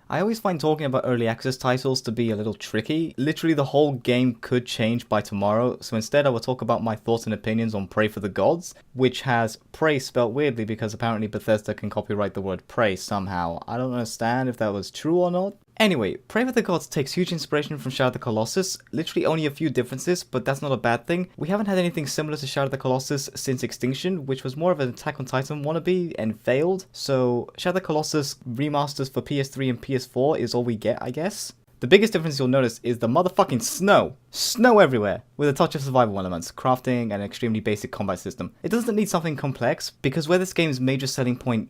I always find talking about early access titles to be a little tricky. Literally the whole game could change by tomorrow, so instead I will talk about my thoughts and opinions on Praey for the Gods, which has Praey spelt weirdly because apparently Bethesda can copyright the word pray somehow. I don't understand if that was true or not. Anyway, Praey for the Gods takes huge inspiration from Shadow of the Colossus, literally only a few differences, but that's not a bad thing. We haven't had anything similar to Shadow of the Colossus since Extinction, which was more of an Attack on Titan wannabe and failed, so Shadow of the Colossus remasters for PS3 and PS4 is all we get, I guess. The biggest difference you'll notice is the motherfucking snow. Snow everywhere, with a touch of survival elements, crafting, and an extremely basic combat system. It doesn't need something complex, because where this game's major selling point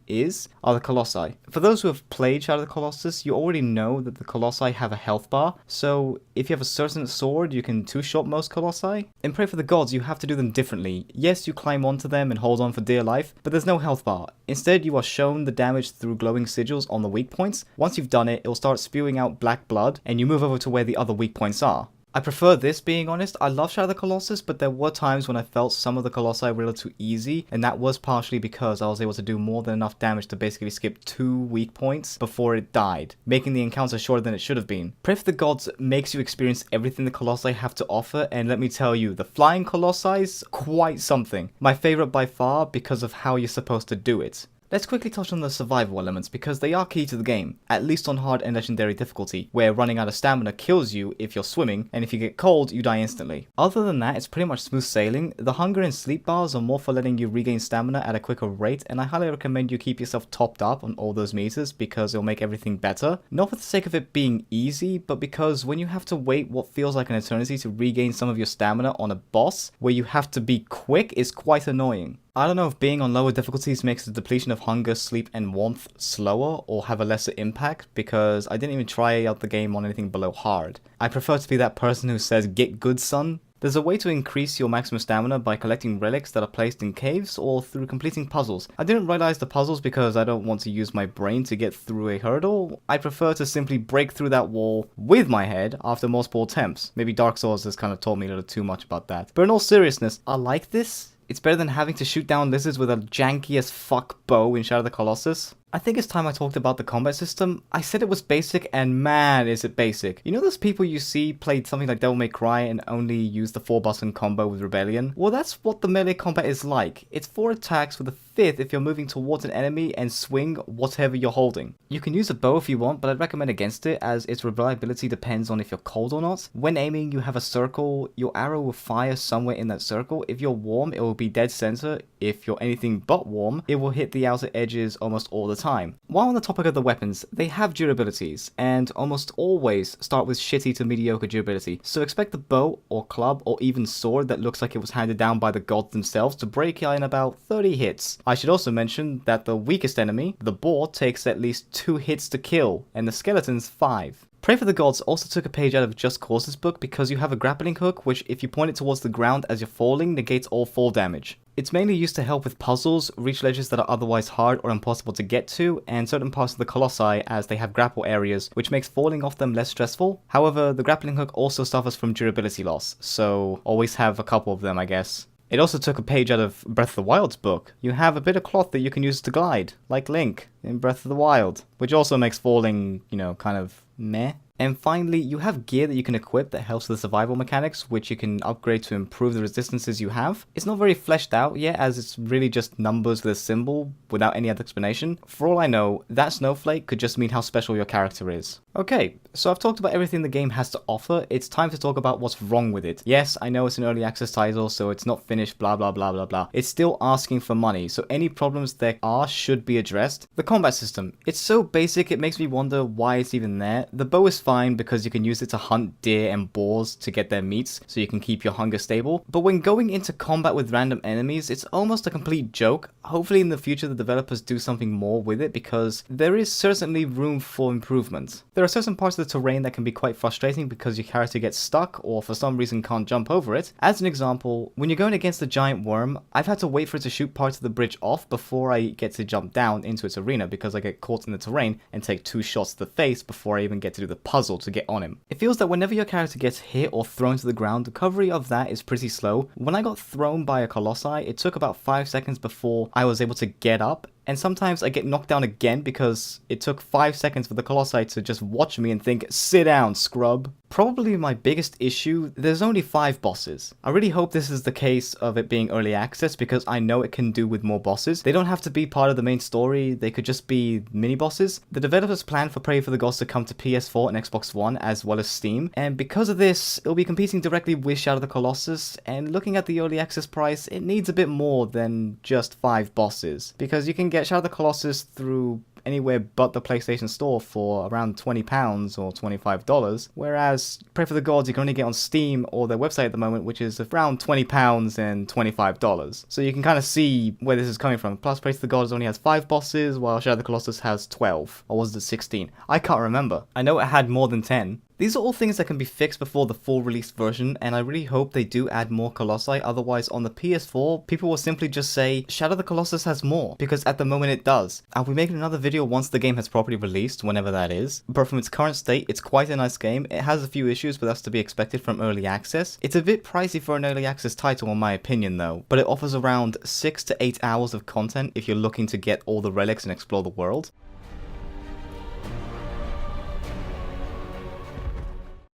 are the Colossi. For those who have played Shadow of the Colossus, you already know that the Colossi have a health bar, so if you have a certain sword, you can two-shot most Colossi. In Praey for the Gods, you have to do them differently. Yes, you climb onto them and hold on for dear life, but there's no health bar. Instead, you are shown the damage through glowing sigils on the weak points. Once you've done it, it'll start spewing out black blood, and you move over to where the other weak points are. I prefer this, being honest. I love Shadow of the Colossus, but there were times when I felt some of the Colossi were a little too easy, and that was partially because I was able to do more than enough damage to basically skip 2 weak points before it died, making the encounter shorter than it should have been. Praey for the Gods makes you experience everything the Colossi have to offer, and let me tell you, the flying Colossi, quite something. My favorite by far because of how you're supposed to do it. Let's quickly touch on the survival elements because they are key to the game, at least on hard and legendary difficulty, where running out of stamina kills you if you're swimming, and if you get cold, you die instantly. Other than that, it's pretty much smooth sailing. The hunger and sleep bars are more for letting you regain stamina at a quicker rate, and I highly recommend you keep yourself topped up on all those meters because it'll make everything better. Not for the sake of it being easy, but because when you have to wait what feels like an eternity to regain some of your stamina on a boss, where you have to be quick, is quite annoying. I don't know if being on lower difficulties makes the depletion of hunger, sleep, and warmth slower or have a lesser impact, because I didn't even try out the game on anything below hard. I prefer to be that person who says, "Get good, son." There's a way to increase your maximum stamina by collecting relics that are placed in caves or through completing puzzles. I didn't realize the puzzles because I don't want to use my brain to get through a hurdle. I prefer to simply break through that wall with my head after multiple attempts. Maybe Dark Souls has kind of taught me a little too much about that. But in all seriousness, I like this. It's better than having to shoot down lizards with a janky as fuck bow in Shadow of the Colossus. I think it's time I talked about the combat system. I said it was basic, and man is it basic. You know those people you see played something like Devil May Cry and only use the 4-button combo with Rebellion? Well, that's what the melee combat is like. It's 4 attacks with a 5th if you're moving towards an enemy and swing whatever you're holding. You can use a bow if you want, but I'd recommend against it as its reliability depends on if you're cold or not. When aiming, you have a circle. Your arrow will fire somewhere in that circle. If you're warm, it will be dead center. If you're anything but warm, it will hit the outer edges almost all the time. While on the topic of the weapons, they have durabilities, and almost always start with shitty to mediocre durability, so expect the bow or club or even sword that looks like it was handed down by the gods themselves to break in about 30 hits. I should also mention that the weakest enemy, the boar, takes at least 2 hits to kill, and the skeletons 5. Praey for the Gods also took a page out of Just Cause's book because you have a grappling hook which, if you point it towards the ground as you're falling, negates all fall damage. It's mainly used to help with puzzles, reach ledges that are otherwise hard or impossible to get to, and certain parts of the Colossi as they have grapple areas, which makes falling off them less stressful. However, the grappling hook also suffers from durability loss, so always have a couple of them, I guess. It also took a page out of Breath of the Wild's book. You have a bit of cloth that you can use to glide, like Link in Breath of the Wild, which also makes falling, kind of meh. And finally, you have gear that you can equip that helps with the survival mechanics, which you can upgrade to improve the resistances you have. It's not very fleshed out yet, as it's really just numbers with a symbol without any other explanation. For all I know, that snowflake could just mean how special your character is. Okay, so I've talked about everything the game has to offer. It's time to talk about what's wrong with it. Yes, I know it's an early access title, so it's not finished, blah blah blah blah blah. It's still asking for money, so any problems there are should be addressed. The combat system. It's so basic it makes me wonder why it's even there. The bow is fine because you can use it to hunt deer and boars to get their meats, so you can keep your hunger stable. But when going into combat with random enemies, it's almost a complete joke. Hopefully in the future the developers do something more with it, because there is certainly room for improvement. There are certain parts of the terrain that can be quite frustrating because your character gets stuck or for some reason can't jump over it. As an example, when you're going against a giant worm, I've had to wait for it to shoot parts of the bridge off before I get to jump down into its arena because I get caught in the terrain and take 2 shots to the face before I even get to do the puzzle to get on him. It feels that whenever your character gets hit or thrown to the ground, recovery of that is pretty slow. When I got thrown by a Colossi, it took about 5 seconds before I was able to get up, and sometimes I get knocked down again because it took 5 seconds for the Colossi to just watch me and think, sit down, scrub. Probably my biggest issue, there's only 5 bosses. I really hope this is the case of it being early access because I know it can do with more bosses. They don't have to be part of the main story, they could just be mini bosses. The developers plan for Praey for the Gods to come to PS4 and Xbox One as well as Steam, and because of this, it'll be competing directly with Shadow of the Colossus, and looking at the early access price, it needs a bit more than just 5 bosses, because you can get Shadow of the Colossus through anywhere but the PlayStation Store for around £20 or $25, whereas Praey for the Gods you can only get on Steam or their website at the moment, which is around £20 and $25. So you can kind of see where this is coming from. Plus, Praey for the Gods only has 5 bosses, while Shadow of the Colossus has 12. Or was it 16? I can't remember. I know it had more than 10. These are all things that can be fixed before the full release version, and I really hope they do add more Colossi, otherwise on the PS4, people will simply just say, Shadow of the Colossus has more, because at the moment it does. I'll be making another video once the game has properly released, whenever that is, but from its current state, it's quite a nice game. It has a few issues, but that's to be expected from early access. It's a bit pricey for an early access title in my opinion though, but it offers around 6 to 8 hours of content if you're looking to get all the relics and explore the world.